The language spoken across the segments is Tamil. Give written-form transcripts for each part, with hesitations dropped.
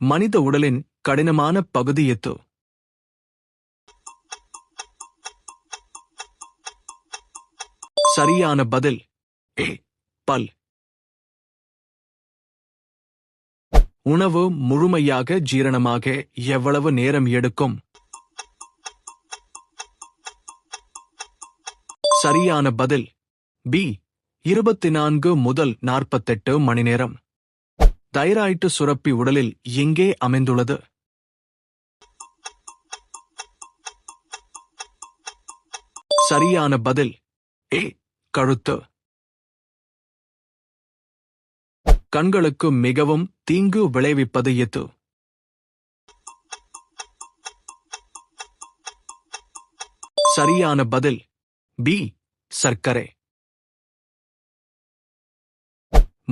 மனித உடலின் கடினமான பகுதி எது? சரியான பதில் ஏ. பல். உணவு முழுமையாக ஜீரணமாக எவ்வளவு நேரம் எடுக்கும்? சரியான பதில் பி. 24 முதல் 48 மணி நேரம். தைராய்டு சுரப்பி உடலில் எங்கே அமைந்துள்ளது? சரியான பதில் ஏ. கழுத்து. கண்களுக்கு மிகவும் தீங்கு விளைவிப்பது எது? சரியான பதில் பி. சர்க்கரை.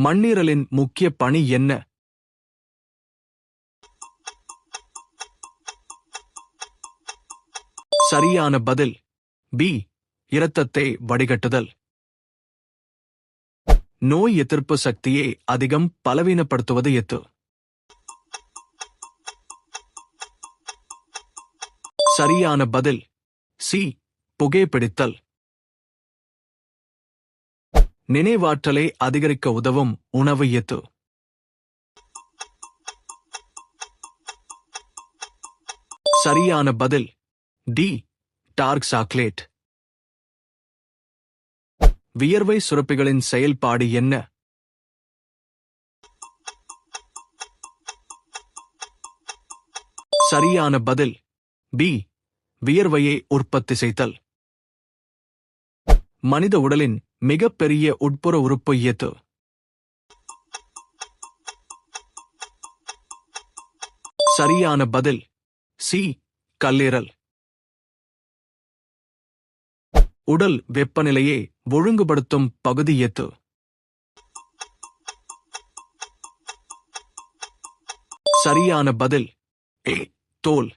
மண்ணீரலின் முக்கிய பணி என்ன? சரியான பதில் பி. இரத்தத்தை வடிகட்டுதல். நோய் எதிர்ப்பு சக்தியை அதிகம் பலவீனப்படுத்துவது எது? சரியான பதில் சி. புகைப்பிடித்தல். நினைவாற்றலை அதிகரிக்க உதவும் உணவு எது? சரியான பதில் டி. Dark chocolate. வியர்வை சுரப்பிகளின் செயல்பாடு என்ன? சரியான பதில் பி. வியர்வையை உற்பத்தி செய்தல். மனித உடலின் மிகப்பெரிய உட்புற உறுப்பு எது? சரியான பதில் சி. கல்லீரல். உடல் வெப்பநிலையை ஒழுங்குபடுத்தும் பகுதி எது? சரியான பதில் ஏ. தோல்.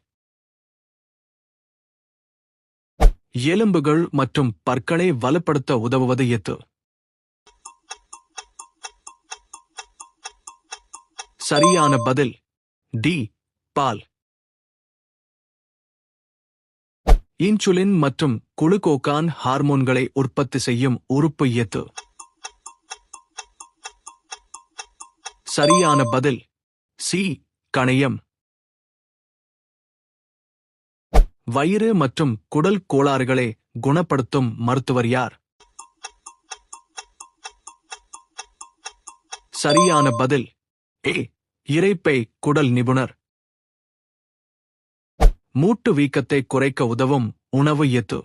எலும்புகள் மற்றும் பற்களை வலுப்படுத்த உதவுவது எது? சரியான பதில் டி. பால். இன்சுலின் மற்றும் குளுக்கோகான் ஹார்மோன்களை உற்பத்தி செய்யும் உறுப்பு எது? சரியான பதில் சி. கணையம். வயிறு மற்றும் குடல் கோளாறுகளை குணப்படுத்தும் மருத்துவர் யார்? சரியான பதில் ஏ. இரைப்பை குடல் நிபுணர். மூட்டு வீக்கத்தை குறைக்க உதவும் உணவு எது?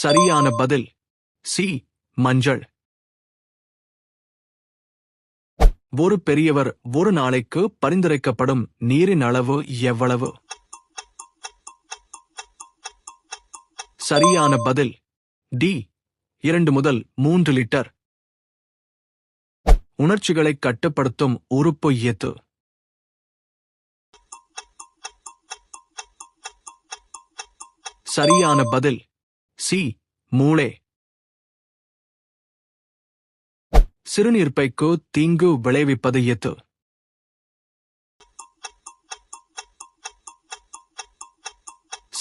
சரியான பதில் சி. மஞ்சள். ஒரு பெரியவர் ஒரு நாளைக்கு பரிந்துரைக்கப்படும் நீரின் அளவு எவ்வளவு? சரியான பதில் டி. 2 முதல் 3 லிட்டர். உணர்ச்சிகளை கட்டுப்படுத்தும் உறுப்பு எது? சரியான பதில் சி. மூளை. சிறுநீர்ப்பைக்கு தீங்கு விளைவிப்பது எது?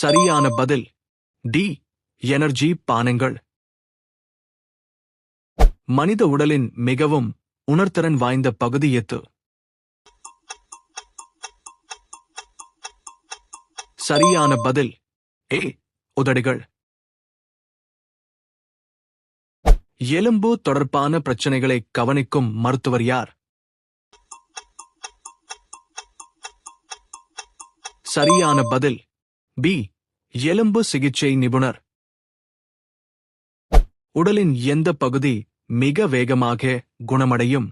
சரியான பதில் டி. எனர்ஜி பானங்கள். மனித உடலின் மிகவும் உணர்திறன் வாய்ந்த பகுதி எது? சரியான பதில் ஏ. உதடுகள். எலும்பு தொடர்பான பிரச்சனைகளை கவனிக்கும் மருத்துவர் யார்? சரியான பதில் பி. எலும்பு சிகிச்சை நிபுணர். உடலின் எந்த பகுதி மிக வேகமாக குணமடையும்?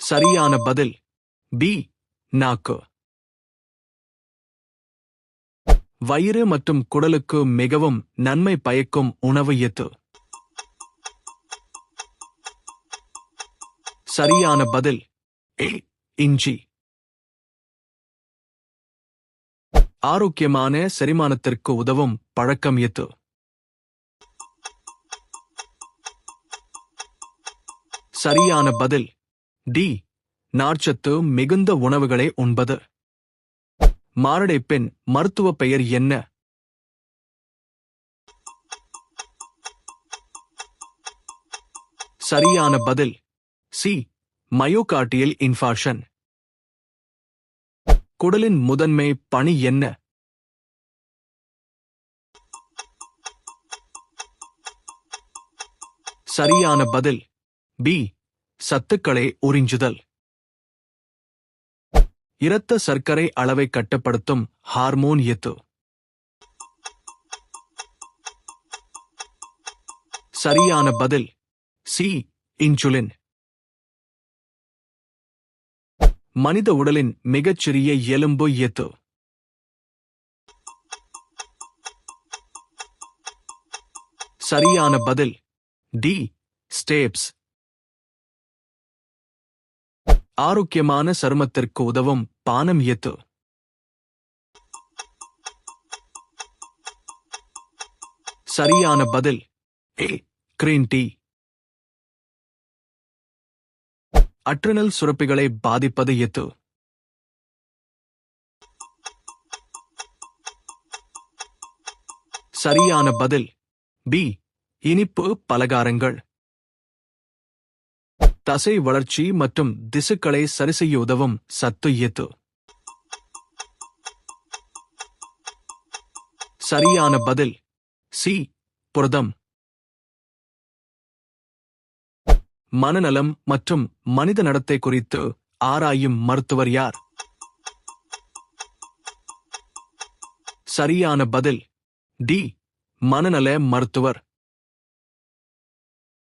சரியான பதில் பி. நாக்கு. வயிறு மற்றும் குடலுக்கு மிகவும் நன்மை பயக்கும் உணவு எது? சரியான பதில் ஏ. இஞ்சி. ஆரோக்கியமான செரிமானத்திற்கு உதவும் பழக்கம் எது? சரியான பதில் டி. நார்ச்சத்து மிகுந்த உணவுகளை உண்பது. மாரடைப்பின் மருத்துவ பெயர் என்ன? சரியான பதில் சி. Myocardial infarction. குடலின் முதன்மை பணி என்ன? சரியான பதில் பி. சத்துக்களை உறிஞ்சுதல். இரத்த சர்க்கரை அளவை கட்டுப்படுத்தும் ஹார்மோன் எது? சரியான பதில் சி. இன்சுலின். மனித உடலின் மிகச்சிறிய எலும்பு எது? சரியான பதில் டி. ஸ்டேப்ஸ். ஆரோக்கியமான சருமத்திற்கு உதவும் பானம் எது? சரியான பதில் ஏ. Green tea. அட்ரினல் சுரப்பிகளை பாதிப்பது எது? சரியான பதில் பி. இனிப்பு பலகாரங்கள். தசை வளர்ச்சி மற்றும் திசுக்களை சரிசெய்ய உதவும் சத்து எது? சரியான பதில் சி. புரதம். மனநலம் மற்றும் மனித நடத்தை குறித்து ஆராயும் மருத்துவர் யார்? சரியான பதில் டி. மனநல மருத்துவர்.